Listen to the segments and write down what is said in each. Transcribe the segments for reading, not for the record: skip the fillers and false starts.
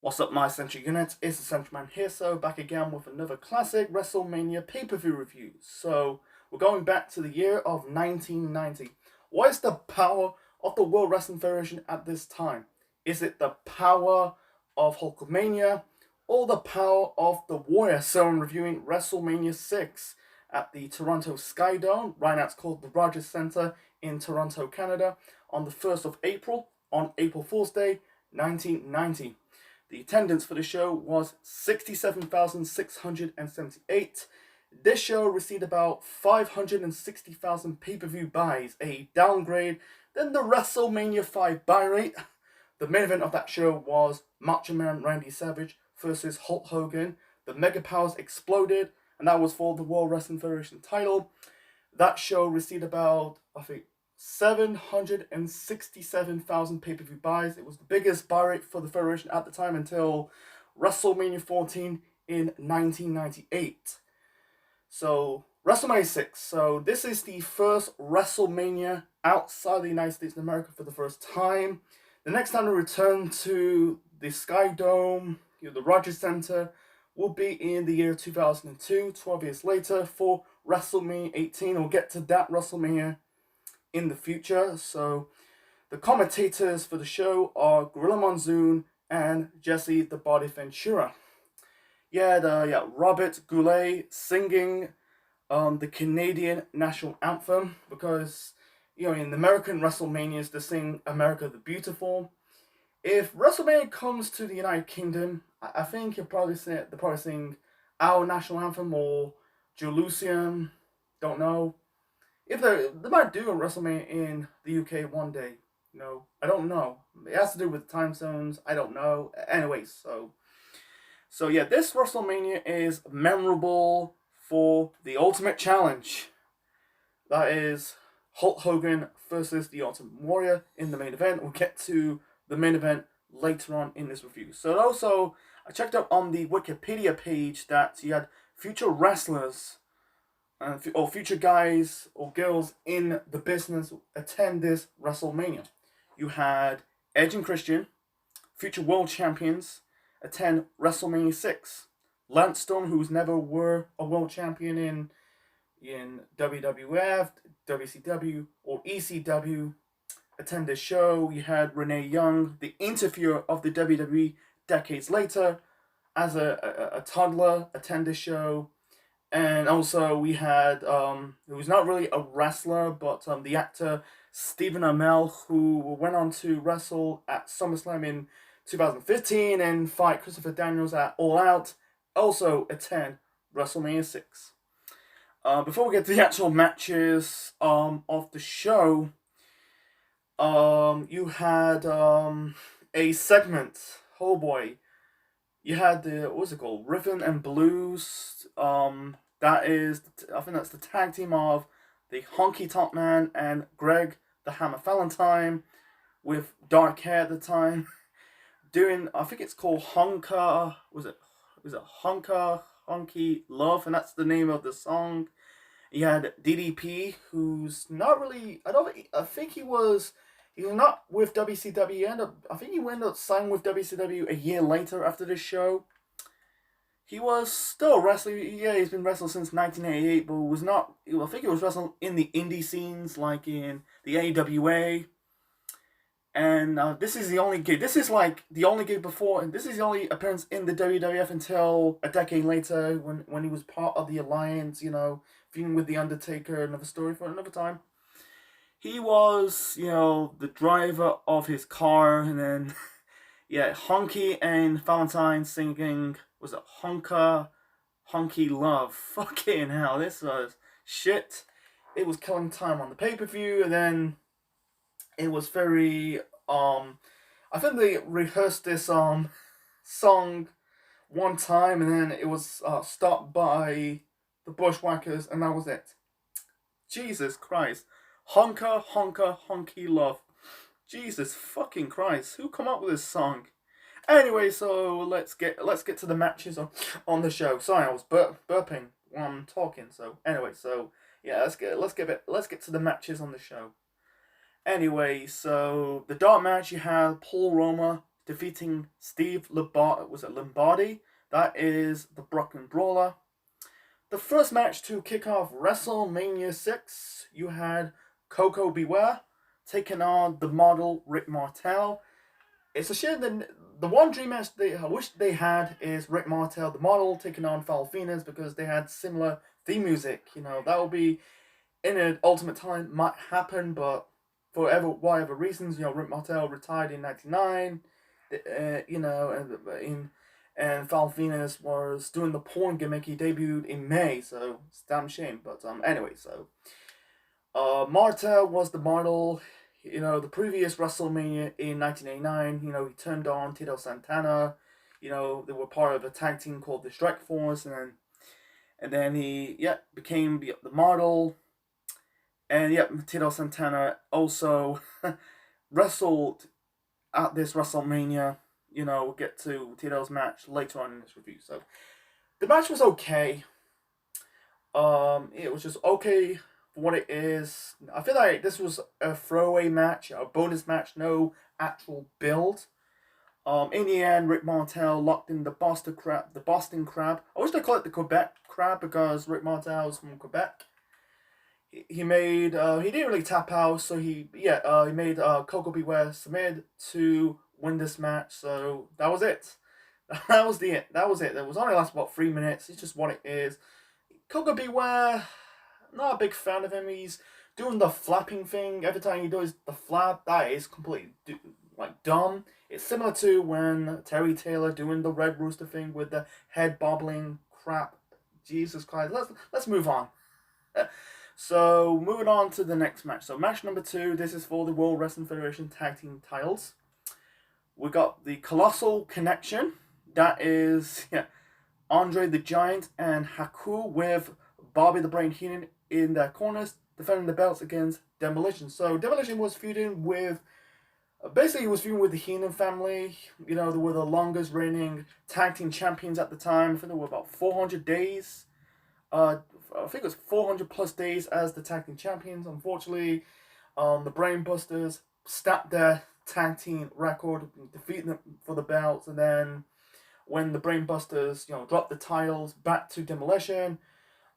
What's up, my Central Unit? It's the Central Man here, so back again with another classic WrestleMania pay-per-view review. So, we're going back to the year of 1990. What is the power of the World Wrestling Federation at this time? Is it the power of Hulkamania or the power of the Warrior? So, I'm reviewing WrestleMania 6 at the Toronto Skydome. Right now it's called the Rogers Centre in Toronto, Canada, on the 1st of April, on April Fool's Day, 1990. The attendance for the show was 67,678. This show received about 560,000 pay-per-view buys, a downgrade than the WrestleMania 5 buy rate. The main event of that show was Macho Man Randy Savage versus Hulk Hogan. The Mega Powers exploded, and that was for the World Wrestling Federation title. That show received about, 767,000 pay-per-view buys. It was the biggest buy rate for the Federation at the time until WrestleMania 14 in 1998. So, WrestleMania 6. So, this is the first WrestleMania outside the United States of America for the first time. The next time we return to the Sky Dome, the Rogers Centre, will be in the year 2002, 12 years later, for WrestleMania 18. We'll get to that WrestleMania in the future. So the commentators for the show are Gorilla Monsoon and Jesse the Body Ventura. Robert Goulet singing the Canadian national anthem, because in the American WrestleManias they sing America the Beautiful. If WrestleMania comes to the United Kingdom, I think they'll probably sing our national anthem or Jerusalem. Don't know. If they might do a WrestleMania in the UK one day, I don't know. It has to do with time zones. I don't know. Anyways, so yeah, this WrestleMania is memorable for the Ultimate Challenge. That is Hulk Hogan versus the Ultimate Warrior in the main event. We'll get to the main event later on in this review. So also, I checked out on the Wikipedia page that you had future wrestlers or future guys or girls in the business attend this WrestleMania. You had Edge and Christian, future world champions, attend WrestleMania 6. Lance Storm, who's never were a world champion in WWF, WCW, or ECW, attend this show. You had Renee Young, the interviewer of the WWE decades later, as a toddler, attend this show. And also we had, who's not really a wrestler, but the actor Stephen Amell, who went on to wrestle at SummerSlam in 2015 and fight Christopher Daniels at All Out, also attend WrestleMania 6. Before we get to the actual matches of the show, you had a segment, oh boy, you had the, what's it called, Rhythm and Blues. That is, I think that's the tag team of the Honky Tonk Man and Greg the Hammer Valentine, with dark hair at the time, doing, I think it's called Honka, was it Honka, Honky Love, and that's the name of the song. You had DDP, who's not really, I think he was not with WCW. I think he ended up signing with WCW a year later after this show. He was still wrestling. Yeah, he's been wrestling since 1988, but was not. I think he was wrestling in the indie scenes, like in the AWA. And this is the only gig. This is like the only gig before, and this is the only appearance in the WWF until a decade later, when he was part of the Alliance. Feuding with the Undertaker. Another story for another time. He was, the driver of his car, and then, yeah, Honky and Valentine singing, was it Honky Love? Fucking hell, this was shit. It was killing time on the pay-per-view, and then it was very, I think they rehearsed this, song one time, and then it was, stopped by the Bushwhackers, and that was it. Jesus Christ. Honka, honka, honky love. Jesus fucking Christ. Who come up with this song? Anyway, so let's get to the matches on the show. Sorry, I was burping while I'm talking. So anyway, so yeah, let's get to the matches on the show. Anyway, so the dark match, you have Paul Roma defeating Steve Lombardi. That is the Brooklyn Brawler. The first match to kick off WrestleMania 6, you had Coco Beware taking on the model Rick Martel. It's a shame that the one dream match I wish they had is Rick Martel, the model, taking on Val Venus, because they had similar theme music. That will be in an Ultimate Time, might happen, but for whatever reasons, Rick Martel retired in '99. And Val Venus was doing the porn gimmick. He debuted in May, so it's a damn shame. But anyway, so Martel was the model. The previous WrestleMania in 1989, he turned on Tito Santana. They were part of a tag team called the Strike Force, and then he became the model. And Tito Santana also wrestled at this WrestleMania. We'll get to Tito's match later on in this review. So the match was okay. It was just okay for what it is. I feel like this was a throwaway match, a bonus match, no actual build. In the end, Rick Martel locked in the Boston Crab. I wish they called it the Quebec Crab because Rick Martel is from Quebec. He made he didn't really tap out, so he made Coco Beware submit to win this match. So that was it. That was it. It was only last about 3 minutes. It's just what it is. Coco Beware, not a big fan of him. He's doing the flapping thing every time he does the flap. That is completely dumb. It's similar to when Terry Taylor doing the Red Rooster thing with the head bobbling crap. Jesus Christ. Let's move on. So, moving on to the next match. So, match number 2, this is for the World Wrestling Federation Tag Team titles. We got the Colossal Connection. That is Andre the Giant and Haku with Bobby the Brain Heenan in their corners, defending the belts against Demolition. So, Demolition was feuding with the Heenan family. They were the longest reigning tag team champions at the time. I think they were about 400 days. I think it was 400 plus days as the tag team champions. Unfortunately, the Brainbusters snapped their tag team record, defeating them for the belts. And then when the Brainbusters, dropped the titles back to Demolition,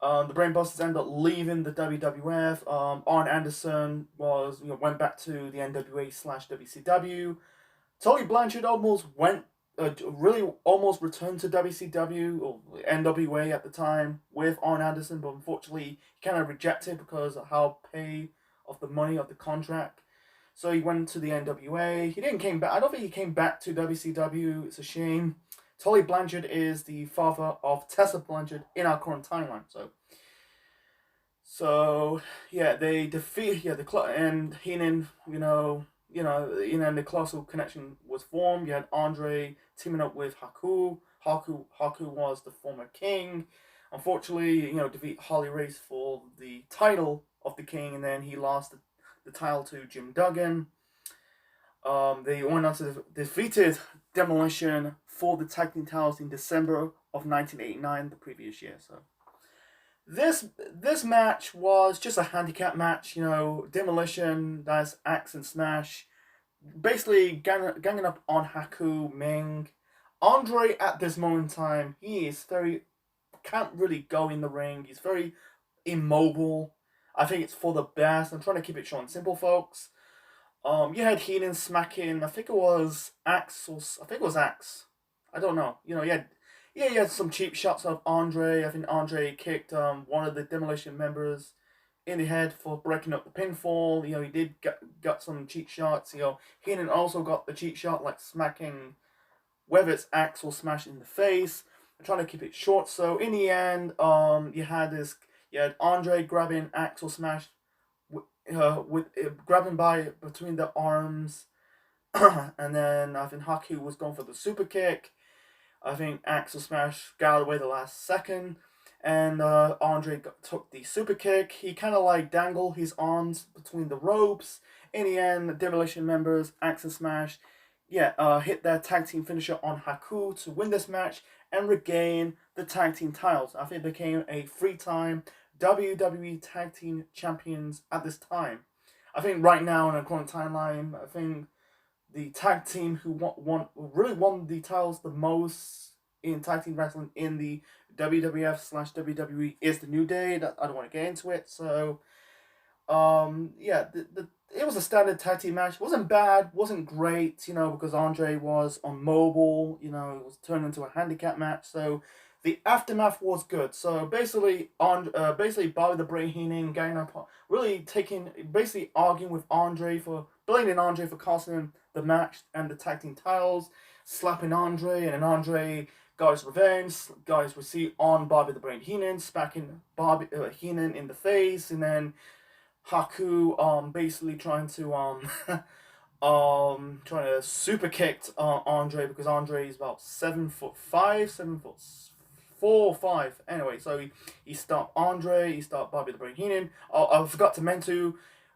the Brainbusters ended up leaving the WWF. Arn Anderson went back to the NWA/WCW. Tully Blanchard almost returned to WCW or NWA at the time with Arn Anderson, but unfortunately he kind of rejected because of how pay of the money of the contract. So he went to the NWA. He didn't came back. I don't think he came back to WCW. It's a shame. Tully Blanchard is the father of Tessa Blanchard in our current timeline. So they defeat and Heenan. The Colossal Connection was formed. You had Andre teaming up with Haku. Haku was the former king. Unfortunately, defeat Harley Race for the title of the king, and then he lost the title to Jim Duggan. They went on to defeated Demolition for the tag team titles in December of 1989, the previous year. So this match was just a handicap match. Demolition, that's Axe and Smash, basically ganging up on Haku, Ming. Andre at this moment in time, he is can't really go in the ring. He's very immobile. I think it's for the best. I'm trying to keep it short and simple, folks. You had Heenan smacking, I think it was Axe. I don't know. He had some cheap shots of Andre. I think Andre kicked one of the Demolition members in the head for breaking up the pinfall. He did got some cheap shots. Heenan also got the cheap shot, like smacking, whether it's Axe or Smash in the face. I'm trying to keep it short. So in the end, you had Andre grabbing Axe or Smash, grabbing by between the arms, and then I think Haku was going for the super kick. I think Axe or Smash got away the last second, and Andre took the super kick. He kind of dangled his arms between the ropes. In the end, the Demolition members, Axe and Smash, hit their tag team finisher on Haku to win this match and regain the tag team titles. I think they became a 3-time WWE Tag Team Champions at this time. I think right now in the current timeline, I think the tag team who really won the titles the most in tag team wrestling in the WWF / WWE is the New Day. That I don't want to get into it. So yeah, it was a standard tag team match. It wasn't bad, wasn't great, because Andre was on mobile. It was turned into a handicap match. So the aftermath was good. So basically, basically Bobby the Brain Heenan getting up, really basically arguing with blaming Andre for costing him the match and the tag team titles, slapping Andre, and then Andre got his revenge. Guys, we see on Bobby the Brain Heenan, smacking Bobby Heenan in the face, and then Haku basically trying to trying to super kick Andre, because Andre is about 7'5", 7'4" 5". Anyway, so he stopped Andre, he stopped Bobby the Brain Heenan. I forgot to mention,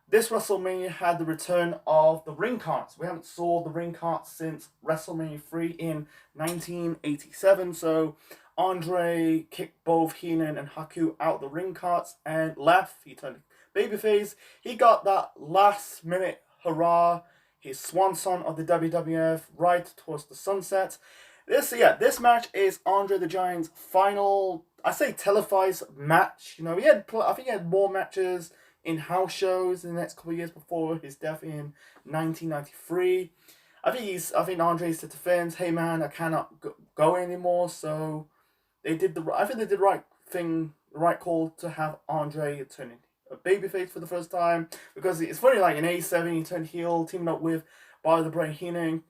this WrestleMania had the return of the ring carts. We haven't saw the ring carts since WrestleMania 3 in 1987. So Andre kicked both Heenan and Haku out the ring carts and left. He turned babyface. He got that last minute hurrah, his swan song of the WWF, right towards the sunset. This match is Andre the Giant's final, I say, televised match. I think he had more matches in house shows in the next couple of years before his death in 1993. I think Andre said to fans, "Hey man, I cannot go anymore." So I think they did the right thing, the right call to have Andre turn a babyface for the first time, because it's funny, like in '87 he turned heel, teaming up with Bobby the Brain Heenan,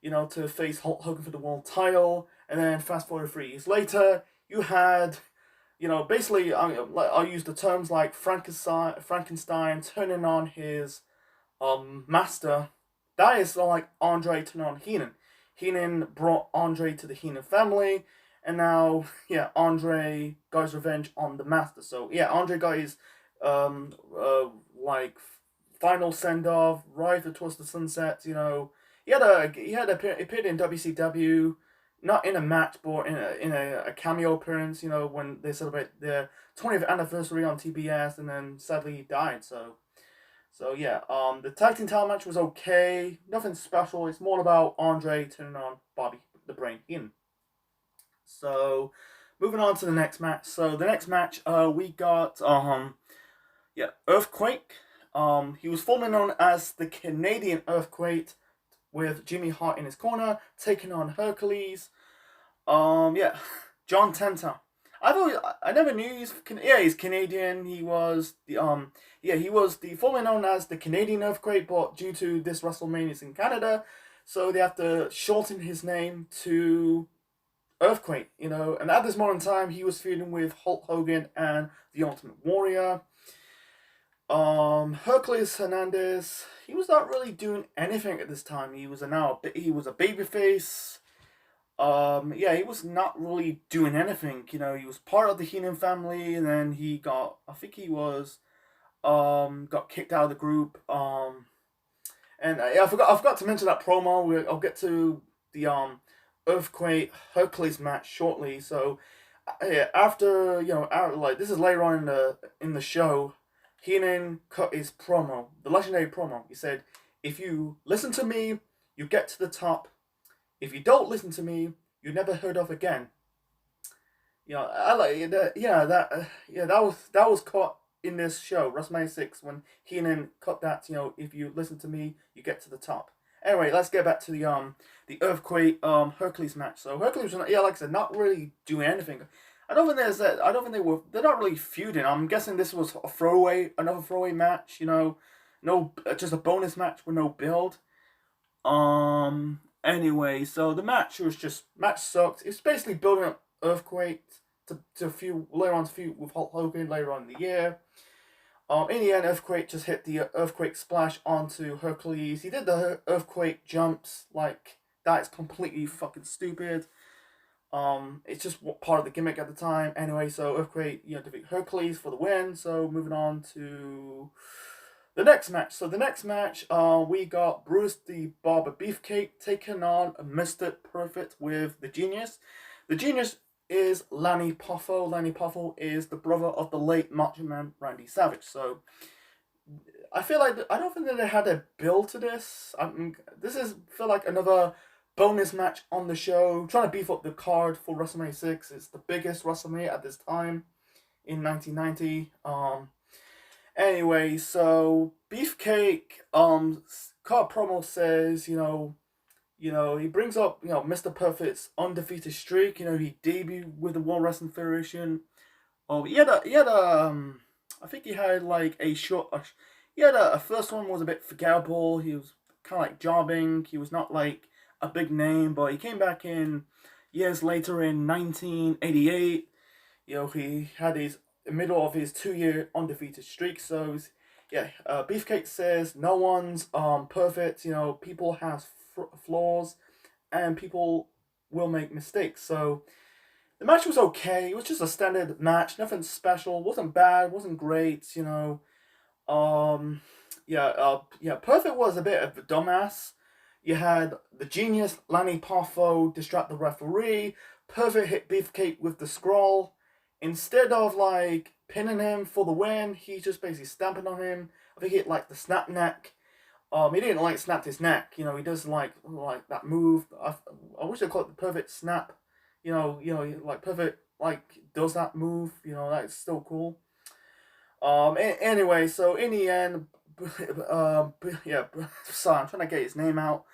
to face Hulk Hogan for the world title, and then fast forward 3 years later, you had, basically, I'll use the terms like Frankenstein turning on his master. That is like Andre turning on Heenan. Heenan brought Andre to the Heenan family, and now, Andre got his revenge on the master. So Andre got his like final send off right towards the sunset. He had appeared in WCW, not in a match, but in a cameo appearance. When they celebrate their 20th anniversary on TBS, and then sadly he died. So the tag team title match was okay, nothing special. It's more about Andre turning on Bobby the Brain Heenan. So moving on to the next match. So the next match, we got Earthquake. He was formerly known as the Canadian Earthquake, with Jimmy Hart in his corner, taking on Hercules. John Tenta. I never knew he's Canadian. He was the formerly known as the Canadian Earthquake, but due to this WrestleMania in Canada, so they have to shorten his name to Earthquake. And at this moment in time, he was feuding with Hulk Hogan and the Ultimate Warrior. Hercules Hernandez, he was not really doing anything at this time. He was a babyface. He was not really doing anything. He was part of the Heenan family, and then got kicked out of the group. And I forgot to mention that promo. I'll get to the Earthquake Hercules match shortly. So after this is later on in the show, Heenan cut his promo, the legendary promo. He said, "If you listen to me, you get to the top. If you don't listen to me, you're never heard of again." I like that. That was caught in this show, WrestleMania 6, when Heenan cut that. If you listen to me, you get to the top. Anyway, let's get back to the Earthquake Hercules match. So Hercules, like I said, not really doing anything. I don't think they're not really feuding. I'm guessing this was another throwaway match. No, just a bonus match with no build. Anyway, so the match sucked. It's basically building up Earthquake to feud with Hulk Hogan later on in the year. In the end, Earthquake just hit the Earthquake splash onto Hercules. He did the Earthquake jumps. Like, that is completely fucking stupid. It's just part of the gimmick at the time. Anyway, so Earthquake, defeat Hercules for the win. So moving on to the next match. So the next match, we got Bruce the Barber Beefcake taking on Mr. Perfect with the Genius. The Genius is Lanny Poffo. Lanny Poffo is the brother of the late Macho Man Randy Savage. So I feel like I don't think that they had a build to this. This is feel like another bonus match on the show, trying to beef up the card for WrestleMania 6. It's the biggest WrestleMania at this time in 1990. Anyway, so Beefcake card promo says, he brings up, Mr. Perfect's undefeated streak. He debuted with the World Wrestling Federation. Oh, I think he had like a short. He had a first one was a bit forgettable. He was kind of like jobbing. He was not like a big name, but he came back in years later in 1988. He had his middle of his 2-year undefeated streak. So yeah, Beefcake says no one's perfect. People have flaws, and people will make mistakes. So the match was okay. It was just a standard match, nothing special. Wasn't bad. Wasn't great. Perfect was a bit of a dumbass. You had the genius Lanny Poffo distract the referee. Perfect hit Beefcake with the scroll. Instead of like pinning him for the win, he just basically stamping on him. I think he hit like the snap neck. He didn't like snapped his neck. He does like that move. I wish they called it the perfect snap. Like perfect like does that move. That's still cool. Anyway, so in the end, sorry, I'm trying to get his name out.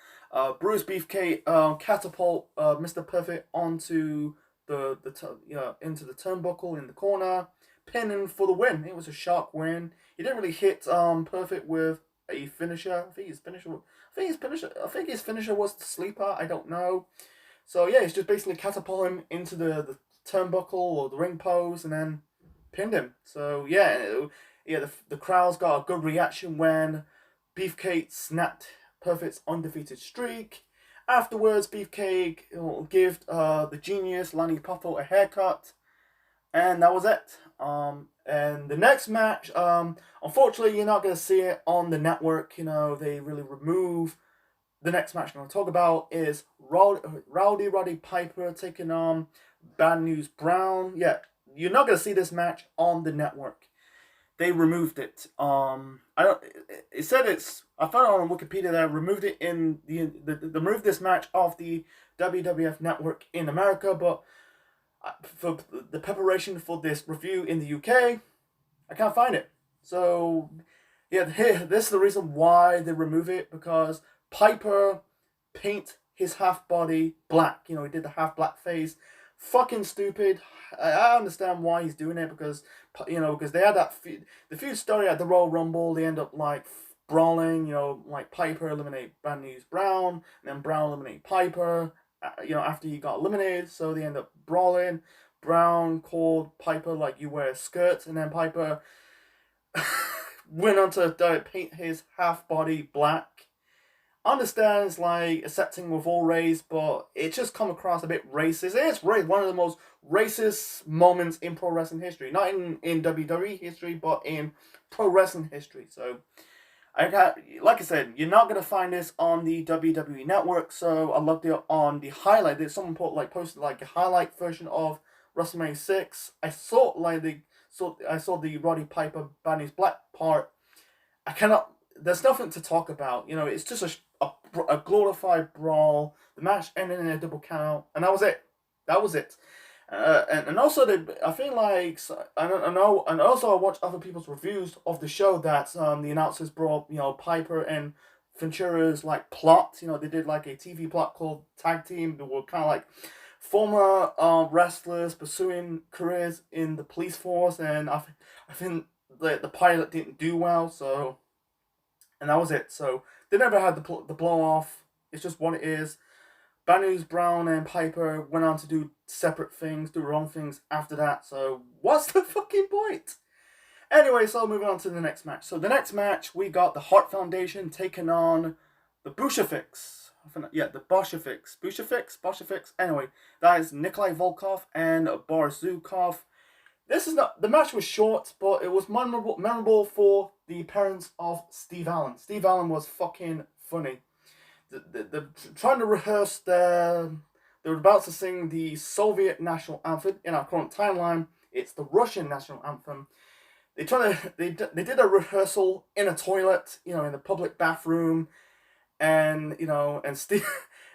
Bruce Beefcake catapult Mr. Perfect onto into the turnbuckle in the corner, pinning for the win. It was a sharp win. He didn't really hit Perfect with a finisher. I think his finisher was the sleeper. I don't know. So yeah, he's just basically catapult him into the turnbuckle or the ring post and then pinned him. So yeah, the crowd's got a good reaction when Beefcake snapped Perfect's undefeated streak. Afterwards, Beefcake will give the genius Lanny Poffo a haircut, and that was it. And the next match, unfortunately, you're not gonna see it on the network. They really remove. The next match I'm going to talk about is Roddy Piper taking on Bad News Brown. Yeah, you're not going to see this match on the network. They removed it. I don't. It said it's. I found it on Wikipedia that removed it in the removed this match off the WWF network in America, but for the preparation for this review in the UK, I can't find it. So yeah, this is the reason why they remove it, because Piper paint his half body black. He did the half black face. Fucking stupid. I understand why he's doing it, because because they had the feud story at the Royal Rumble. They end up like brawling. Like Piper eliminate Bad News Brown, and then Brown eliminate Piper. After he got eliminated, so they end up brawling. Brown called Piper like, "You wear skirts," and then Piper went on to paint his half body black. Understands like accepting with all race, but it just come across a bit racist. It's one of the most racist moments in pro wrestling history, not in WWE history, but in pro wrestling history. So, like I said, you're not gonna find this on the WWE network. So I looked it on the highlight. There's someone posted like a highlight version of WrestleMania 6. I saw the Roddy Piper Bad News Black part. I cannot. There's nothing to talk about. It's just a glorified brawl. The match ended in a double count, and that was it. And also I feel like I know, and also I watched other people's reviews of the show that the announcers brought Piper and Ventura's like plot. They did like a TV plot called Tag Team. They were kind of like former wrestlers pursuing careers in the police force, and I think the pilot didn't do well, so. And that was it. So they never had the blow off. It's just what it is. Bad News Brown and Piper went on to do separate things, do wrong things after that. So what's the fucking point? Anyway, so moving on to the next match. So the next match, we got the Hart Foundation taking on the Bolsheviks. The Bolsheviks. Bolsheviks. Anyway, that is Nikolai Volkov and Boris Zukov. The match was short, but it was memorable for the appearance of Steve Allen. Steve Allen was fucking funny. They're trying to rehearse they were about to sing the Soviet national anthem. In our current timeline, it's the Russian national anthem. they did a rehearsal in a toilet, in the public bathroom, and Steve.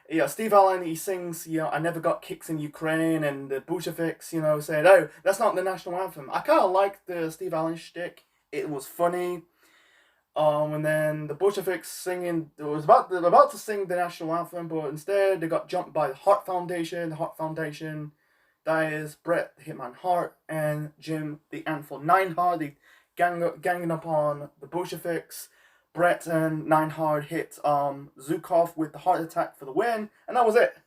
Yeah, Steve Allen, he sings, I never got kicks in Ukraine, and the Bolsheviks, said, oh, that's not the national anthem. I kind of liked the Steve Allen shtick. It was funny. And then the Bolsheviks singing, they was about to sing the national anthem, but instead they got jumped by the Hart Foundation. The Hart Foundation, that is Bret the Hitman Hart and Jim the Anvil Neidhart. They ganging up on the Bolsheviks. Bret and Neidhart hit Zukov with the heart attack for the win, and that was it.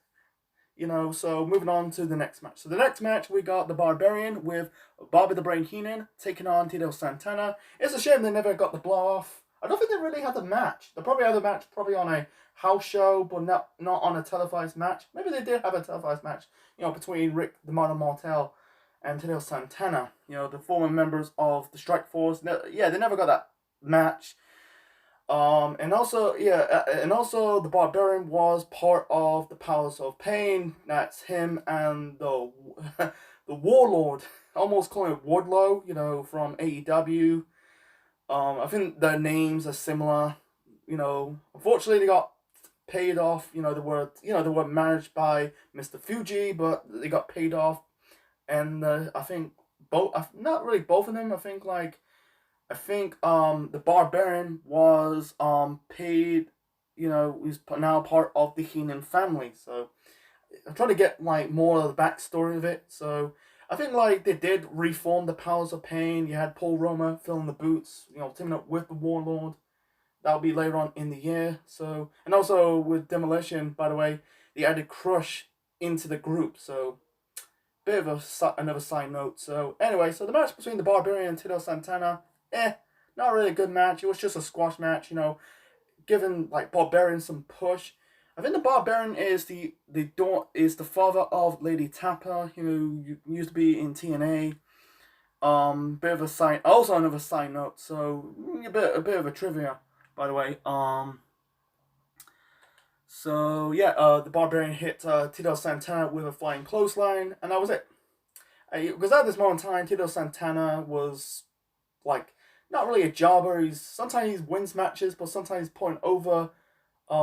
So moving on to the next match. So the next match, we got the Barbarian with Bobby the Brain Heenan taking on Tito Santana. It's a shame they never got the blow off. I don't think they really had the match. They probably had the match probably on a house show, but not on a televised match. Maybe they did have a televised match, between Rick the Modern Martel and Tito Santana, the former members of the Strike Force. Yeah, they never got that match. And also the Barbarian was part of the Powers of Pain. That's him and the the Warlord, almost calling it Wardlow, from AEW. I think their names are similar. Unfortunately they got paid off. They were managed by Mr. Fuji, but they got paid off, and I think not really both of them. I think the Barbarian was paid, he's now part of the Heenan family. So I'm trying to get more of the backstory of it. So I think they did reform the Powers of Pain. You had Paul Roma filling the boots, teaming up with the Warlord. That'll be later on in the year. So, and also with Demolition, by the way, they added Crush into the group. So bit of another side note. So anyway, so the match between the Barbarian and Tito Santana, not really a good match. It was just a squash match, giving Barbarian some push. I think the Barbarian is the father of Lady Tapper, who used to be in TNA. Bit of another side note. So a bit of a trivia, by the way. So yeah, the Barbarian hit Tito Santana with a flying clothesline, and that was it. Because at this moment in time, Tito Santana was not really a jobber. Sometimes he wins matches, but sometimes he's putting over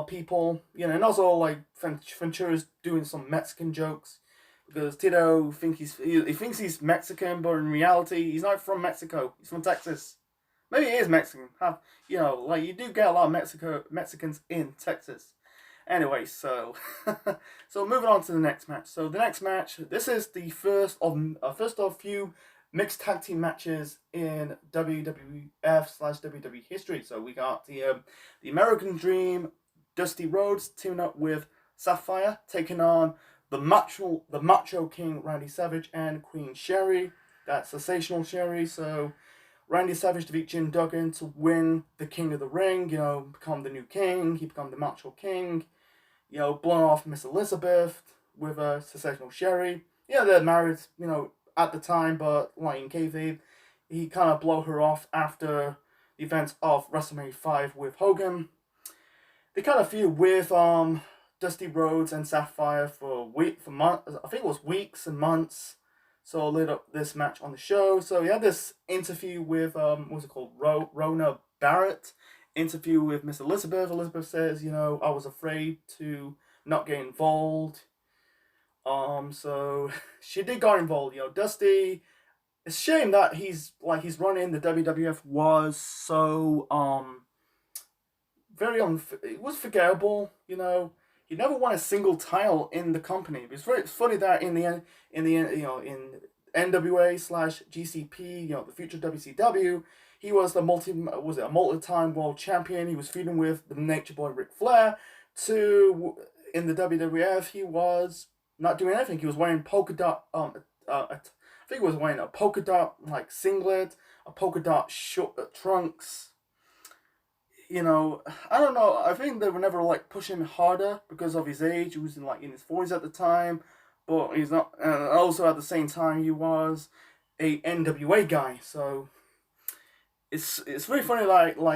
people. And also Ventura's doing some Mexican jokes, because Tito thinks he thinks he's Mexican, but in reality he's not from Mexico. He's from Texas. Maybe he is Mexican. You do get a lot of Mexicans in Texas. Anyway, so so moving on to the next match. So the next match, this is the first of few mixed tag team matches in WWF/WWE history. So we got the American Dream, Dusty Rhodes teaming up with Sapphire, taking on the Macho King Randy Savage and Queen Sherry. That's Sensational Sherry. So Randy Savage defeat Jim Duggan to win the King of the Ring. Become the new king. He become the Macho King. Blowing off Miss Elizabeth with a Sensational Sherry. They're married. At the time, but in kayfabe, he kind of blow her off after the events of WrestleMania 5 with Hogan. They kind of feud with Dusty Rhodes and Sapphire for months. I think it was weeks and months. So lit up this match on the show. So he had this interview with what's it called, Rona Barrett. Interview with Miss Elizabeth. Elizabeth says, I was afraid to not get involved. So she did get involved. Dusty. It's a shame that his run in the WWF was so it was forgettable. He never won a single title in the company. It's funny that in NWA/GCP, the future WCW, he was a multi-time world champion. He was feuding with the Nature Boy Ric Flair. In the WWF, he was not doing anything. He was wearing polka dot. I think he was wearing a polka dot singlet, a polka dot short trunks. I don't know. I think they were never pushing him harder because of his age. He was in his 40s at the time, but he's not. And also at the same time, he was a NWA guy. So it's really funny.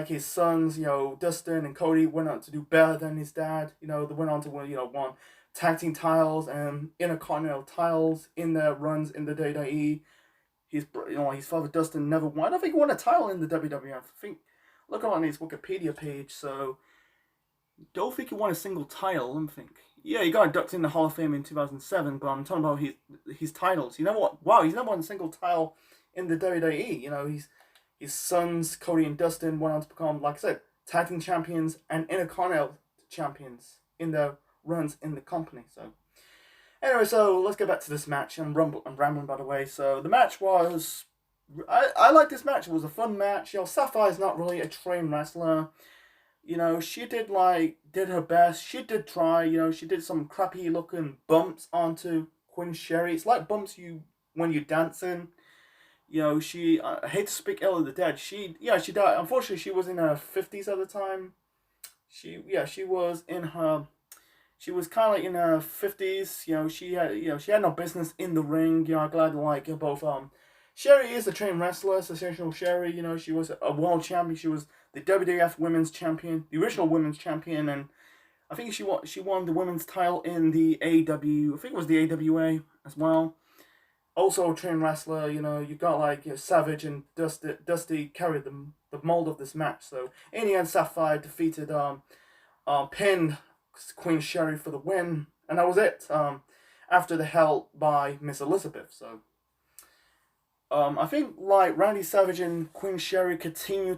His sons, Dustin and Cody, went on to do better than his dad. They went on to win, won tag team titles and intercontinental titles in their runs in the WWE. his father Dustin never won. I don't think he won a title in the WWF. I think looking on his Wikipedia page, so don't think he won a single title. Let me think. Yeah, he got inducted in the Hall of Fame in 2007, but I'm talking about his titles. You know what? Wow, he's never won a single title in the WWE. His sons Cody and Dustin went on to become, like I said, tag team champions and Intercontinental champions in their runs in the company. So anyway, so let's get back to this match. I'm rambling by the way. So the match was, I like this match. It was a fun match. Sapphire's not really a trained wrestler. She did her best. She did try. She did some crappy looking bumps onto Quinn Sherry. It's like bumps when you're dancing. I hate to speak ill of the dead. She died. Unfortunately, she was in her 50s at the time. She was kind of in her 50s. She had no business in the ring. I'm glad both. Sherry is a trained wrestler, sensational Sherry. She was a world champion. She was the WWF Women's Champion, the original Women's Champion, and I think she won the women's title in the AW. I think it was the AWA as well. Also a trained wrestler. You got Savage and Dusty carried the mold of this match. So in the end, Sapphire defeated pinned Queen Sherry for the win, and that was it. After the help by Miss Elizabeth. So I think Randy Savage and Queen Sherry continue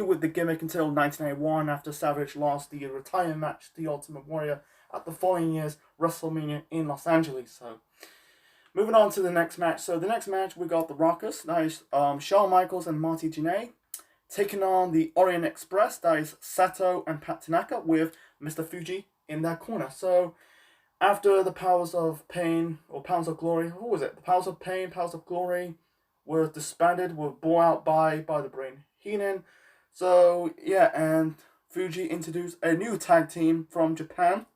with the gimmick until 1991, after Savage lost the retirement match to the Ultimate Warrior at the following year's WrestleMania in Los Angeles. So moving on to the next match. So the next match, we got the Rockers, that is Shawn Michaels and Marty Jannetty, taking on the Orient Express, that is Sato and Pat Tanaka, with Mr. Fuji in their corner. So after the Powers of Pain, or Powers of Glory, what was it? The Powers of Pain, Powers of Glory were disbanded, were bought out by the Brain Heenan. So yeah, and Fuji introduced a new tag team from Japan,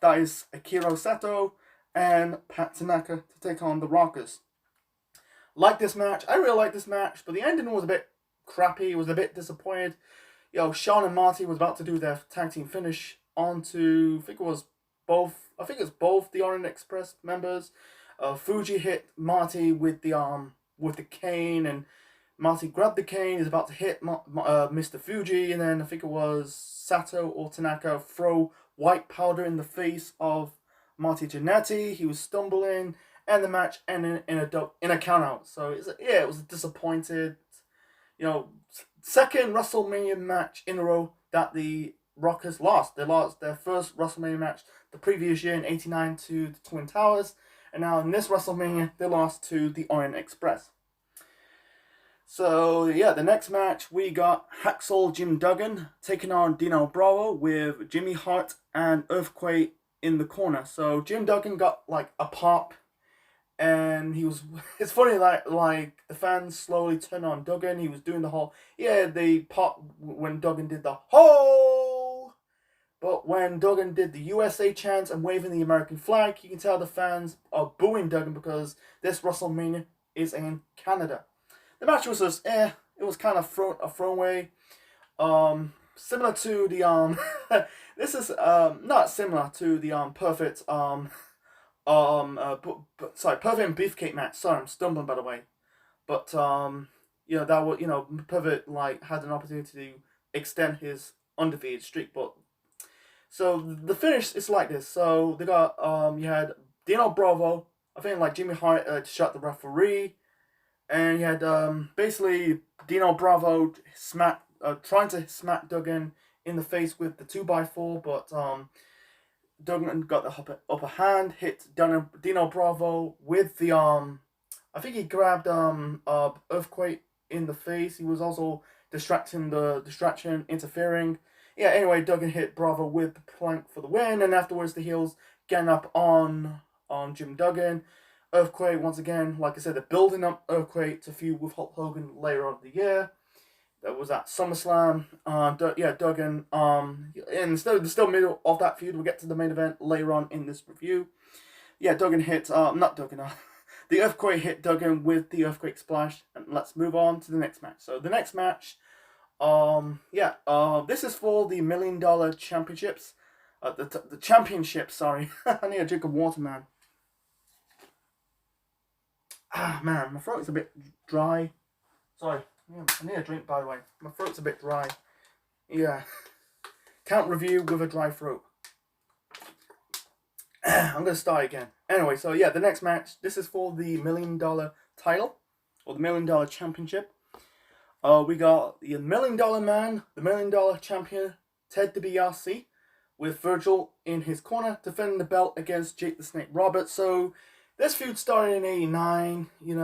that is Akira Sato and Pat Tanaka, to take on the Rockers. Like this match, I really like this match, but the ending was a bit crappy. It was a bit disappointed. Shawn and Marty was about to do their tag team finish onto, I think it's both the Orient Express members. Fuji hit Marty with the cane, and Marty grabbed the cane, is about to hit Mr. Fuji, and then I think it was Sato or Tanaka throw white powder in the face of Marty Jannetty. He was stumbling, and the match ended in a count out. So it was disappointed. Second WrestleMania match in a row that the Rockers lost. They lost their first WrestleMania match the previous year in '89 to the Twin Towers, and now in this WrestleMania they lost to the Orient Express. So yeah, the next match, we got Hacksaw Jim Duggan taking on Dino Bravo with Jimmy Hart and Earthquake in the corner. So Jim Duggan got a pop, and it's funny the fans slowly turned on Duggan. He was doing the whole, they pop when Duggan did the ho, but when Duggan did the USA chants and waving the American flag, you can tell the fans are booing Duggan because this WrestleMania is in Canada. The match was just it was kind of a throwaway. Similar to the this is not similar to the perfect Perfect and Beefcake match. Sorry, I'm stumbling by the way. But that was Perfect had an opportunity to extend his undefeated streak. But so the finish is like this. So they got you had Dino Bravo, I think Jimmy Hart to shut the referee. And you had basically Dino Bravo trying to smack Duggan in the face with the 2x4, but Duggan got the upper hand, hit Dino Bravo with the I think he grabbed Earthquake in the face. He was also interfering. Yeah, anyway, Duggan hit Bravo with the plank for the win, and afterwards the heels getting up on Jim Duggan. Earthquake, once again, like I said, they're building up Earthquake to feud with Hulk Hogan later on in the year. That was at SummerSlam. Duggan. And still middle of that feud. We'll get to the main event later on in this review. Yeah, Duggan hit, not Duggan, the Earthquake hit Duggan with the Earthquake Splash. And let's move on to the next match. So the next match, this is for the $1 Million Championships. The championship, sorry. I need a drink of water, man. Man, my throat's a bit dry. Sorry, yeah, I need a drink, by the way. My throat's a bit dry. Yeah. Can't review with a dry throat. I'm going to start again. Anyway, so yeah, the next match, this is for the $1 million title, or the $1 million championship. We got the $1 million man, the $1 million champion, Ted DiBiase, with Virgil in his corner, defending the belt against Jake the Snake Roberts. So this feud started in '89. You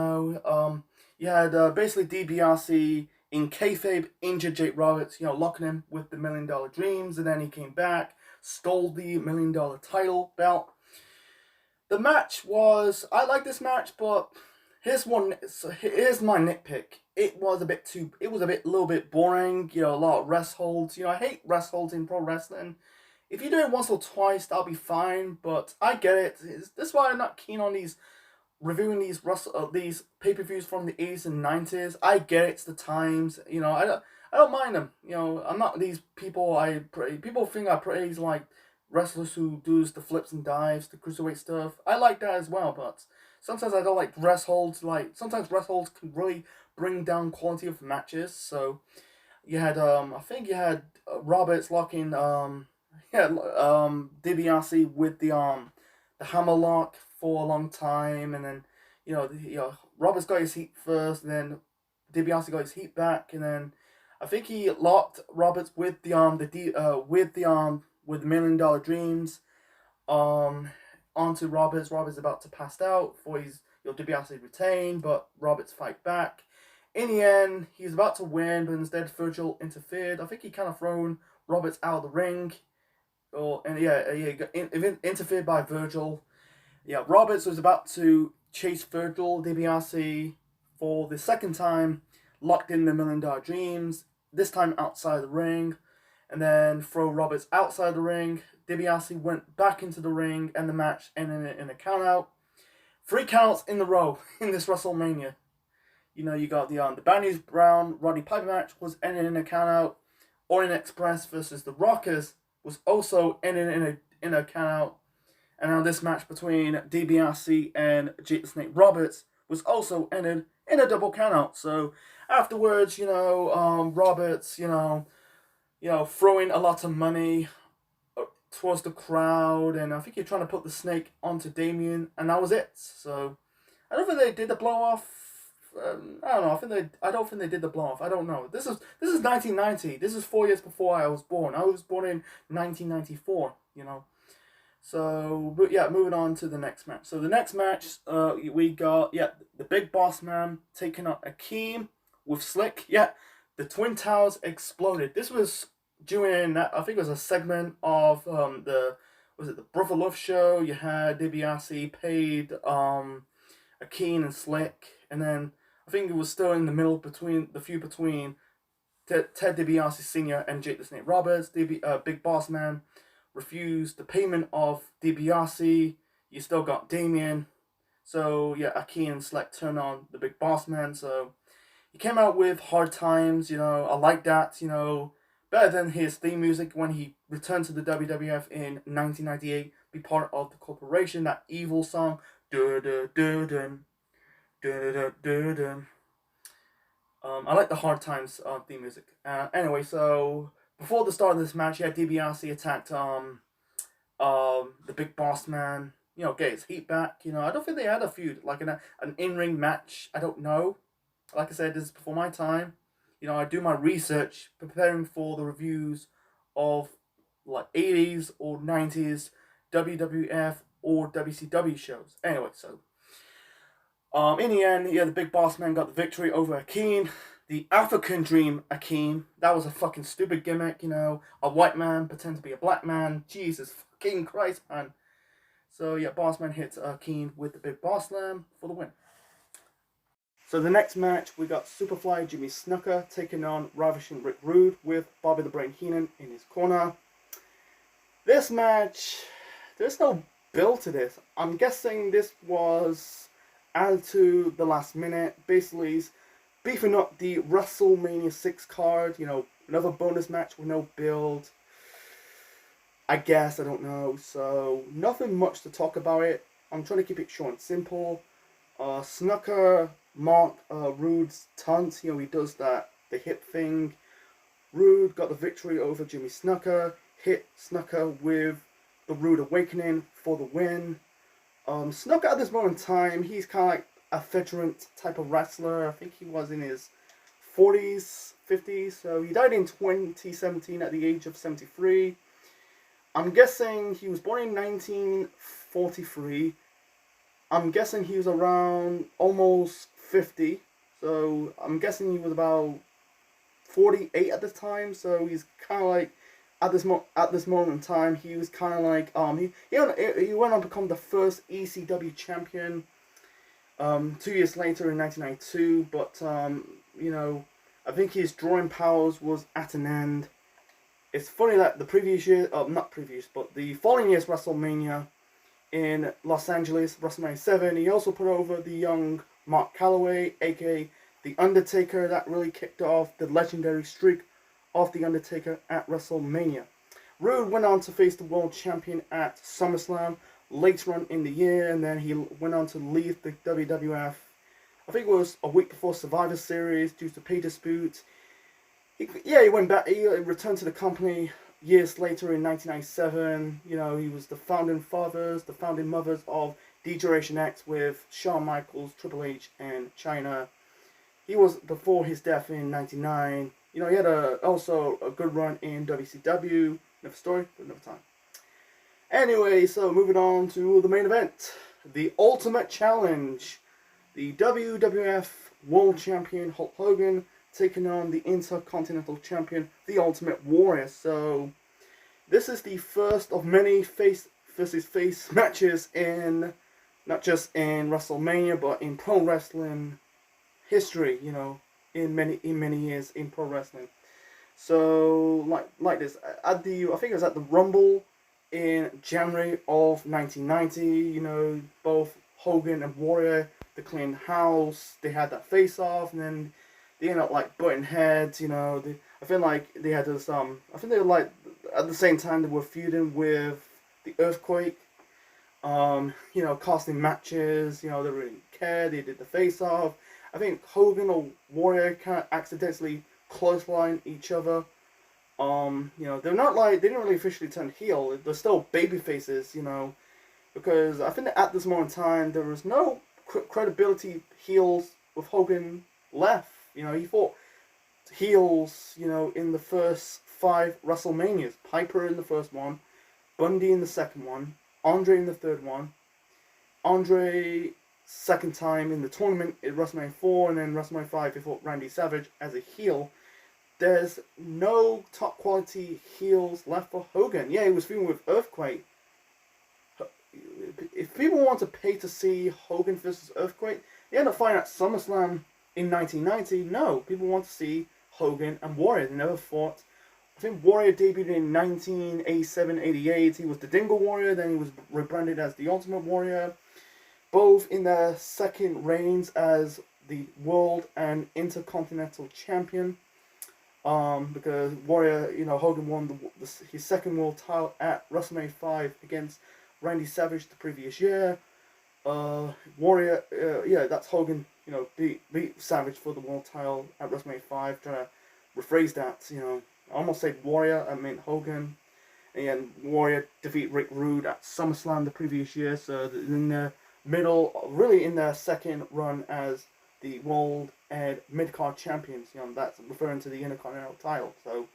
had basically DiBiase in kayfabe injured Jake Roberts, locking him with the $1 million dreams, and then he came back, stole the $1 million title belt. The match was, I like this match, but here's my nitpick. It was a little bit boring. A lot of rest holds. I hate rest holds in pro wrestling. If you do it once or twice, that'll be fine. But I get it. That's why I'm not keen on reviewing these pay-per-views from the 80s and 90s. I get it's the times. I don't mind them. I'm not these people. People think I praise like wrestlers who do the flips and dives, the cruiserweight stuff. I like that as well, but sometimes I don't like rest holds. Sometimes rest holds can really bring down quality of matches. So you had I think you had Roberts locking DiBiase with the hammerlock for a long time, and then Roberts got his heat first, and then DiBiase got his heat back, and then I think he locked Roberts with the $1 million dreams onto Roberts. Roberts about to pass out for his DiBiase retained, but Roberts fight back. In the end, he's about to win, but instead Virgil interfered. I think he kind of thrown Roberts out of the ring. Interfered by Virgil. Yeah, Roberts was about to chase Virgil DiBiase for the second time, locked in the $1 million dreams, this time outside the ring, and then throw Roberts outside the ring. DiBiase went back into the ring, and the match ended in a countout. 3 counts in a row in this WrestleMania. You got the Bad News Brown Roddy Piper match was ended in a countout. Orient Express versus the Rockers was also ended in a countout. And now this match between DiBiase and Jake the Snake Roberts was also ended in a double countout. So afterwards, Roberts, throwing a lot of money towards the crowd, and I think you're trying to put the snake onto Damien, and that was it. So I don't think they did the blow off. I don't know. I don't think they did the blow off. I don't know. This is 1990. This is 4 years before I was born. I was born in 1994. So, but yeah, moving on to the next match. So the next match, we got the Big Boss Man taking on Akeem with Slick. Yeah, the Twin Towers exploded. This was during I think it was a segment of the Brother Love show. You had DiBiase paid Akeem and Slick, and then I think it was still in the middle between the feud between Ted DiBiase Sr. and Jake the Snake Roberts. Big Boss Man refused the payment of DiBiase. You still got Damien. So yeah, Akeem and Slick turn on the Big Boss Man. So he came out with Hard Times. I like that. Better than his theme music when he returned to the WWF in 1998. Be part of the corporation. That evil song. I like the Hard Times theme music. Anyway, so before the start of this match, DiBiase attacked the Big Boss Man. Get his heat back. I don't think they had a feud like an in-ring match. I don't know. Like I said, this is before my time. I do my research preparing for the reviews of like 80s or 90s WWF or WCW shows. Anyway, so in the end, the Big Boss Man got the victory over Akeem, the African Dream Akeem. That was a fucking stupid gimmick, a white man pretend to be a black man. Jesus fucking Christ, man. So yeah, Boss Man hits Akeem with the Big Boss Slam for the win. So the next match, we got Superfly Jimmy Snuka taking on Ravishing Rick Rude with Bobby the Brain Heenan in his corner. This match, there's no build to this. I'm guessing this was added to the last minute. Basically, he's beefing up the WrestleMania 6 card. Another bonus match with no build. I guess, I don't know. So, nothing much to talk about it. I'm trying to keep it short and simple. Snuka marked Rude's taunt. He does the hip thing. Rude got the victory over Jimmy Snuka. Hit Snuka with the Rude Awakening for the win. Snuka at this moment in time, he's kind of like a veteran type of wrestler. I think he was in his 40s, 50s. So he died in 2017 at the age of 73. I'm guessing he was born in 1943. I'm guessing he was around almost 50. So I'm guessing he was about 48 at the time. So he's kind of like at this moment in time, he was kind of like he went on to become the first ECW champion. 2 years later in 1992, but I think his drawing powers was at an end. It's funny that the previous year, not previous, but the following year's WrestleMania in Los Angeles, WrestleMania 7, he also put over the young Mark Calloway, aka The Undertaker. That really kicked off the legendary streak of The Undertaker at WrestleMania. Rude went on to face the world champion at SummerSlam later on in the year, and then he went on to leave the WWF. I think it was a week before Survivor Series due to pay disputes. He went back. He returned to the company years later in 1997. He was the founding mothers of D-Generation X with Shawn Michaels, Triple H, and Chyna. He was before his death in 1999. He had also a good run in WCW. Another story for another time. Anyway, so moving on to the main event. The Ultimate Challenge. The WWF World Champion Hulk Hogan taking on the Intercontinental Champion, the Ultimate Warrior. So, this is the first of many face versus face matches in, not just in WrestleMania, but in pro wrestling history, in many years in pro wrestling. So, like this, I think it was at the Rumble in January of 1990, both Hogan and Warrior, they cleaned house, they had that face-off, and then they ended up, butting heads, I feel like they had this, I think they were, at the same time, they were feuding with the Earthquake, costing matches, they really cared, they did the face-off. I think Hogan or Warrior kind of accidentally clothesline each other. They're not they didn't really officially turn heel. They're still baby faces, because I think that at this moment in time there was no credibility heels with Hogan left. He fought heels, in the first 5 WrestleManias. Piper in the first one, Bundy in the second one, Andre in the third one, Andre second time in the tournament in WrestleMania 4, and then WrestleMania 5 he fought Randy Savage as a heel. There's no top quality heels left for Hogan. Yeah, he was feuding with Earthquake. If people want to pay to see Hogan versus Earthquake, they end up finding at SummerSlam in 1990. No, people want to see Hogan and Warrior. They never fought. I think Warrior debuted in 1987-88. He was the Dingle Warrior. Then he was rebranded as the Ultimate Warrior. Both in their second reigns as the World and Intercontinental Champion. Because Warrior, Hogan won his second world title at WrestleMania 5 against Randy Savage the previous year. Warrior, that's Hogan, beat Savage for the world title at WrestleMania 5. Trying to rephrase that, I almost said Warrior, I meant Hogan. And Warrior defeat Rick Rude at SummerSlam the previous year. So in the middle, really in their second run as the World and Mid-Card Champions, that's referring to the Intercontinental title. So,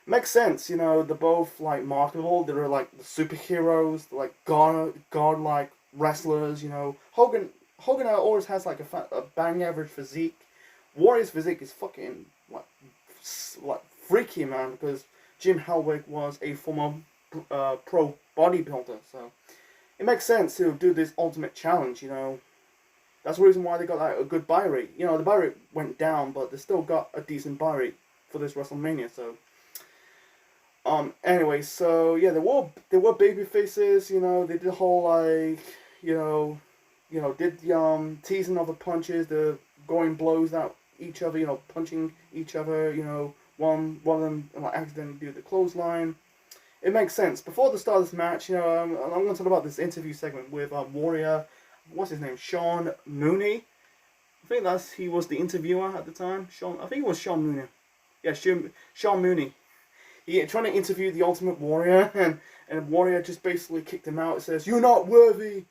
makes sense, they're both, marketable. They're, the superheroes, they're, god-like wrestlers, Hogan always has, a bang average physique. Warrior's physique is fucking, freaky, man, because Jim Hellwig was a former pro bodybuilder, so it makes sense to do this Ultimate Challenge, That's the reason why they got a good buy rate. The buy rate went down, but they still got a decent buy rate for this WrestleMania. So, anyway, so yeah, they were baby faces. They did the whole did the teasing of the punches, the going blows at each other. Punching each other. One of them accidentally do the clothesline. It makes sense. Before the start of this match, I'm going to talk about this interview segment with Warrior. what's his name, Sean Mooney. I think he was the interviewer at the time. I think it was Sean Mooney. Yeah, Sean Mooney. He trying to interview the Ultimate Warrior, and Warrior just basically kicked him out. It says, "You're not worthy."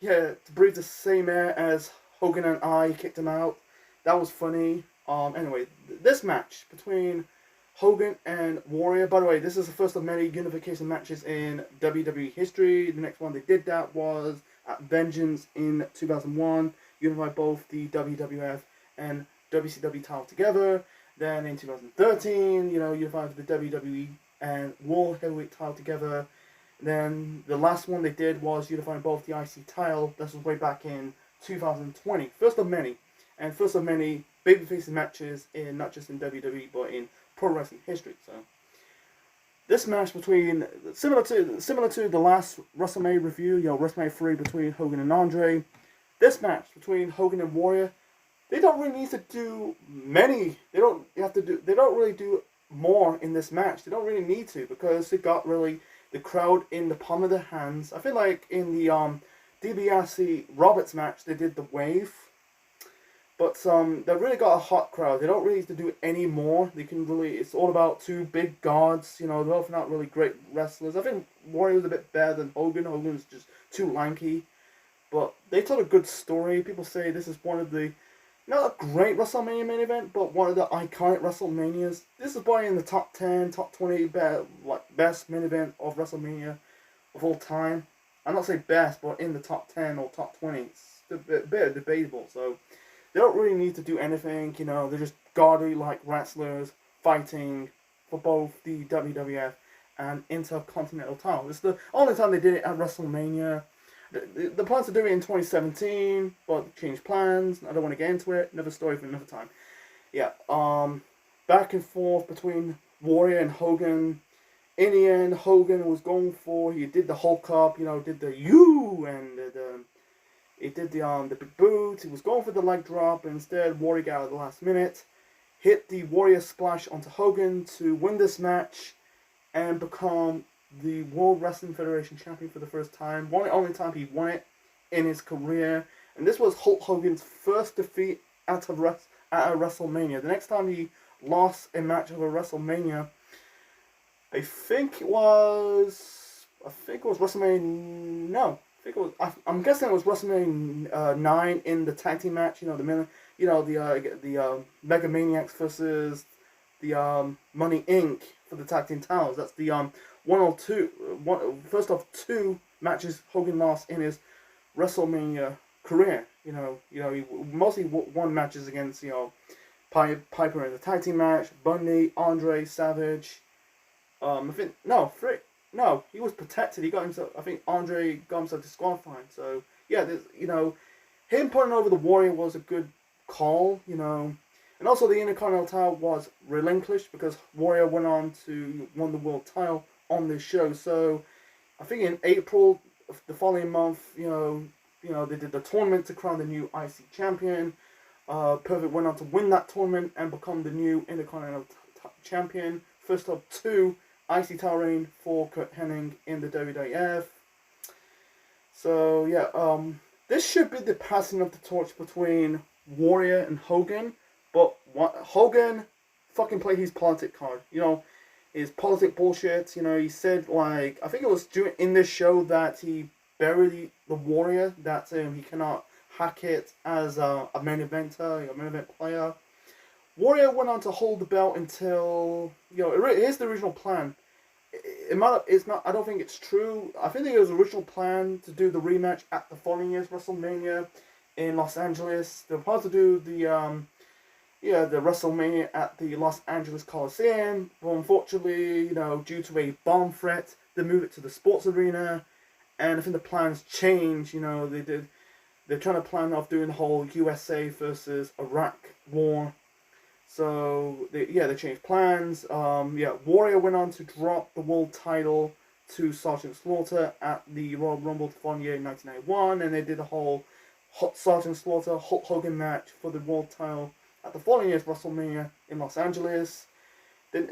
Yeah, to breathe the same air as Hogan and I kicked him out. That was funny. Anyway, this match between Hogan and Warrior. By the way, this is the first of many unification matches in WWE history. The next one they did that was at Vengeance in 2001. Unified both the WWF and WCW title together. Then in 2013, unified the WWE and World Heavyweight title together. Then the last one they did was unifying both the IC title. This was way back in 2020. First of many. And first of many babyface matches in not just in WWE but in pro wrestling history. So this match between similar to the last WrestleMania review, WrestleMania 3 between Hogan and Andre. This match between Hogan and Warrior, they don't really need to do many. They don't really do more in this match. They don't really need to, because they got really the crowd in the palm of their hands. I feel like in the DiBiase Roberts match they did the wave. But they've really got a hot crowd. They don't really need to do any more. It's all about two big gods. They're both not really great wrestlers. I think Warrior was a bit better than Hogan. Hogan's just too lanky. But they told a good story. People say this is one of the, not a great WrestleMania main event, but one of the iconic WrestleManias. This is probably in the top 10, top 20 best main event of WrestleMania of all time. I'm not saying best, but in the top 10 or top 20. It's a bit debatable, so they don't really need to do anything, they're just gaudy like wrestlers fighting for both the WWF and Intercontinental title. It's the only time they did it at WrestleMania. The plans to do it in 2017, but changed plans. I don't want to get into it. Another story for another time. Yeah, back and forth between Warrior and Hogan. In the end, Hogan was going for, he did the Hulk up, did the U and he did the big boot. He was going for the leg drop, and instead Warrior got out at the last minute, hit the Warrior splash onto Hogan to win this match and become the World Wrestling Federation champion for the first time. One and only time he won it in his career. And this was Hulk Hogan's first defeat at a WrestleMania. The next time he lost a match of a WrestleMania, I think it was WrestleMania. No, I'm guessing it was WrestleMania 9 in the tag team match. The Mega Maniacs versus the Money Inc. for the tag team titles. That's the first of two matches Hogan lost in his WrestleMania career. He mostly won matches against Piper in the tag team match, Bundy, Andre, Savage. He was protected. He got himself. I think Andre got himself disqualified. So yeah, him putting over the Warrior was a good call. And also the Intercontinental title was relinquished because Warrior went on to win the world title on this show. So I think in April of the following month, they did the tournament to crown the new IC champion. Perfect went on to win that tournament and become the new Intercontinental champion. First of two IC title reign for Kurt Hennig in the WWF. So yeah, this should be the passing of the torch between Warrior and Hogan. But Hogan fucking played his politic card. His politic bullshit. He said, I think it was in this show that he buried the Warrior, that he cannot hack it as a main eventer, a main event player. Warrior went on to hold the belt until, here's the original plan. It's not. I don't think it's true. I think it was the original plan to do the rematch at the following year's WrestleMania in Los Angeles. They were supposed to do the WrestleMania at the Los Angeles Coliseum. But unfortunately, due to a bomb threat, they moved it to the sports arena. And I think the plans changed. They're trying to plan of doing the whole USA versus Iraq war. So they changed plans. Warrior went on to drop the world title to Sergeant Slaughter at the Royal Rumble the following year in 1991, and they did a whole Sergeant Slaughter Hulk Hogan match for the world title at the following year's WrestleMania in Los Angeles. Then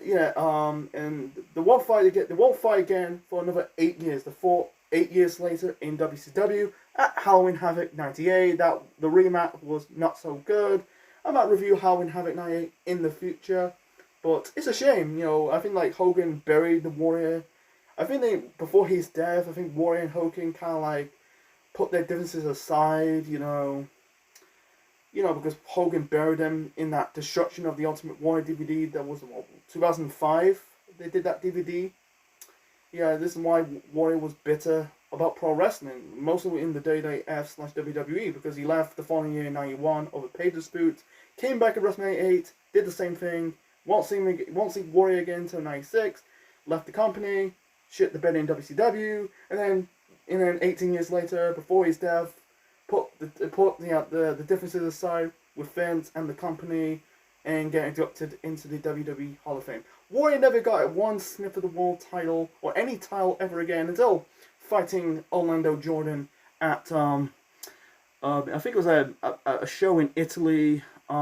and they won't fight again for another 8 years. They fought 8 years later in WCW at Halloween Havoc 98. That the rematch was not so good. I might review Halloween Havoc 98 in the future, but it's a shame. I think like Hogan buried the Warrior. I think before his death, I think Warrior and Hogan kind of like put their differences aside. Because Hogan buried them in that Destruction of the Ultimate Warrior DVD. That was 2005. They did that DVD. Yeah, this is why Warrior was bitter about pro wrestling, mostly in the WWF/WWE, because he left the following year in '91 over pay dispute, came back at WrestleMania 8, did the same thing, won't see Warrior again until '96, left the company, shit the bed in WCW, and then 18 years later, before his death, put the differences aside with Vince and the company, and get inducted into the WWE Hall of Fame. Warrior never got one sniff of the world title or any title ever again until fighting Orlando Jordan at I think it was a show in Italy. He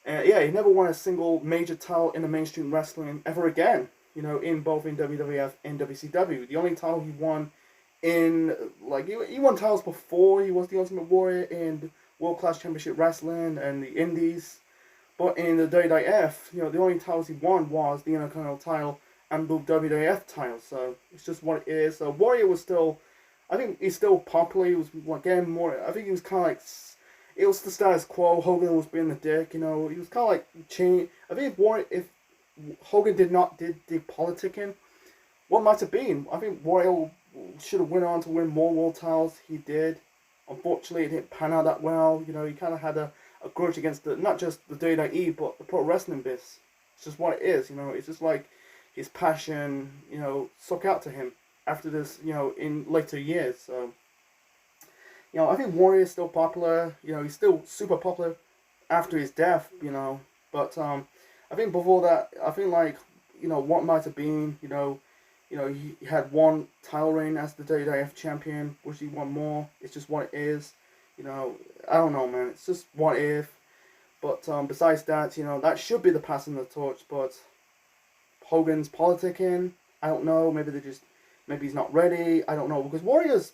never won a single major title in the mainstream wrestling ever again. In both in WWF and WCW. The only title he won he won titles before he was the Ultimate Warrior in World Class Championship Wrestling and the Indies. But in the WWF, the only titles he won was the Intercontinental title and the WWF title. So it's just what it is. So Warrior was still, I think he's still popular. He was getting more. I think he was kind of like, it was the status quo. Hogan was being the dick. He was kind of like change. I think if Hogan did the politicking, what might have been? I think Warrior should have went on to win more world titles. He did. Unfortunately, it didn't pan out that well. He kind of had a grudge against not just the WWE, but the pro wrestling biz. It's just what it is, It's just like his passion, stuck out to him after this, in later years. So, I think Warrior is still popular. He's still super popular after his death, But I think before that, I think like, what might have been, he had one title reign as the WWF champion, which he won more. It's just what it is. I don't know, man. It's just what if. But besides that, that should be the passing of the torch. But Hogan's politicking, I don't know. Maybe he's not ready. I don't know. Because Warrior's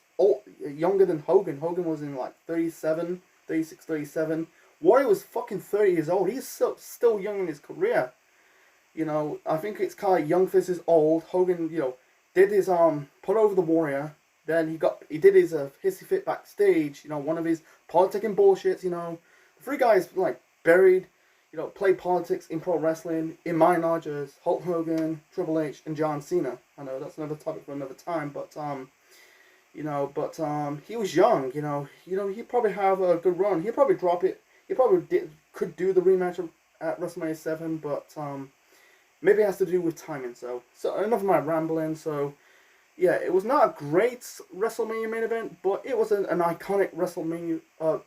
younger than Hogan. Hogan was in like 36, 37. Warrior was fucking 30 years old. He's still young in his career. I think it's kind of young versus old. Hogan, did his put over the Warrior. Then he did his hissy fit backstage. One of his politicking bullshits. The three guys like buried. Play politics in pro wrestling. In my knowledge, as Hulk Hogan, Triple H, and John Cena. I know that's another topic for another time. But he was young. He'd probably have a good run. He'd probably drop it. He probably could do the rematch at WrestleMania 7, but maybe it has to do with timing. So enough of my rambling. So yeah, it was not a great WrestleMania main event, but it was an iconic WrestleMania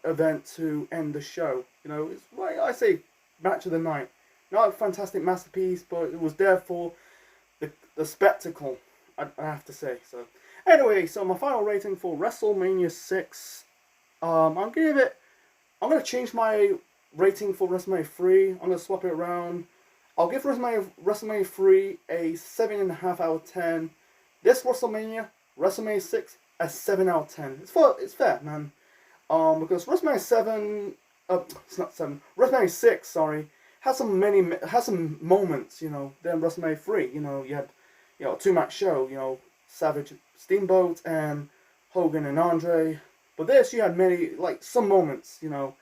event to end the show. It's like I say, match of the night. Not a fantastic masterpiece, but it was there for the spectacle, I have to say. So anyway, so my final rating for WrestleMania 6, I'm going to change my rating for WrestleMania 3. I'm going to swap it around. I'll give WrestleMania 3 a 7.5 out of 10. This WrestleMania 6, a 7 out of 10. It's fair, man. Because WrestleMania 7, it's not 7. WrestleMania 6, sorry, has some moments, than WrestleMania 3. You had, a 2-match show, Savage, Steamboat, and Hogan and Andre. But this, you had some moments, like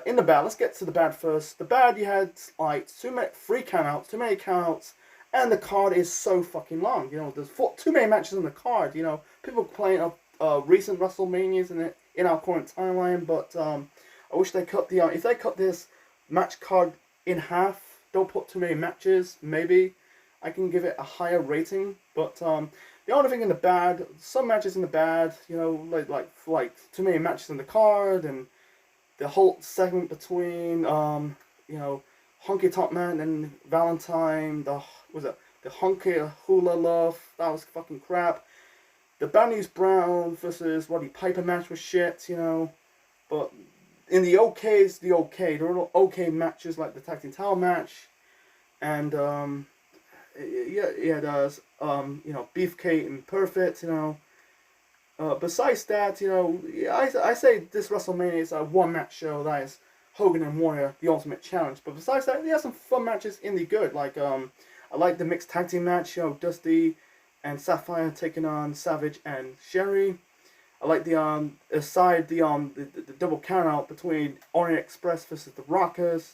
in the bad. Let's get to the bad first. The bad, you had too many countouts, and the card is so fucking long. There's too many matches on the card. People playing up recent WrestleManias in our current timeline, but I wish they cut if they cut this match card in half. Don't put too many matches. Maybe I can give it a higher rating, but the only thing in the bad, some matches in the bad, like too many matches in the card, and the whole segment between, Honky Tonk Man and Valentine, the Honky Hula Love, that was fucking crap. The Bad News Brown versus Roddy Piper match was shit, but in the okays, there were okay matches like the tag team title match, and yeah, it does. You know, Beefcake and Perfect. You know, besides that, you know, yeah, I say this WrestleMania is a one match show. That is Hogan and Warrior, the Ultimate Challenge. But besides that, there are some fun matches in the good. Like I like the mixed tag team match. You know, Dusty and Sapphire taking on Savage and Sherry. I like the double count out between Orient Express versus the Rockers.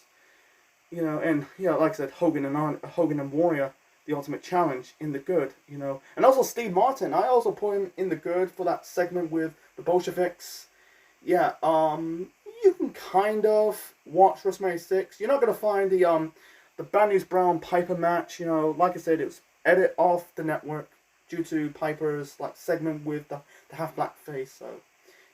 You know, and yeah, like I said, Hogan and Warrior, the Ultimate Challenge in the good. You know, and also Steve Martin. I also put him in the good for that segment with the Bolsheviks. Yeah, you can kind of watch WrestleMania 6. You're not gonna find the Bad News Brown Piper match. You know, like I said, it was edit off the network due to Piper's like segment with the half black face. So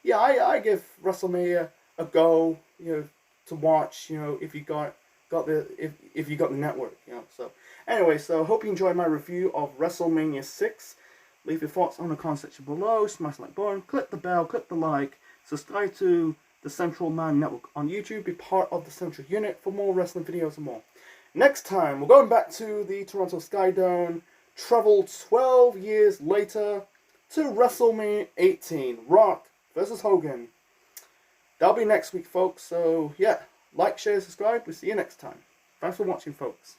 yeah, I give WrestleMania a go. You know, to watch. You know, if you got the if you got the network. You know. So anyway, so hope you enjoyed my review of WrestleMania 6. Leave your thoughts on the comment section below. Smash the like button, click the bell, click the like, subscribe to the Central Man Network on YouTube. Be part of the Central Unit for more wrestling videos and more. Next time, we're going back to the Toronto Skydome. Travel 12 years later to WrestleMania 18. Rock versus Hogan. That'll be next week, folks. So, yeah. Like, share, subscribe. We'll see you next time. Thanks for watching, folks.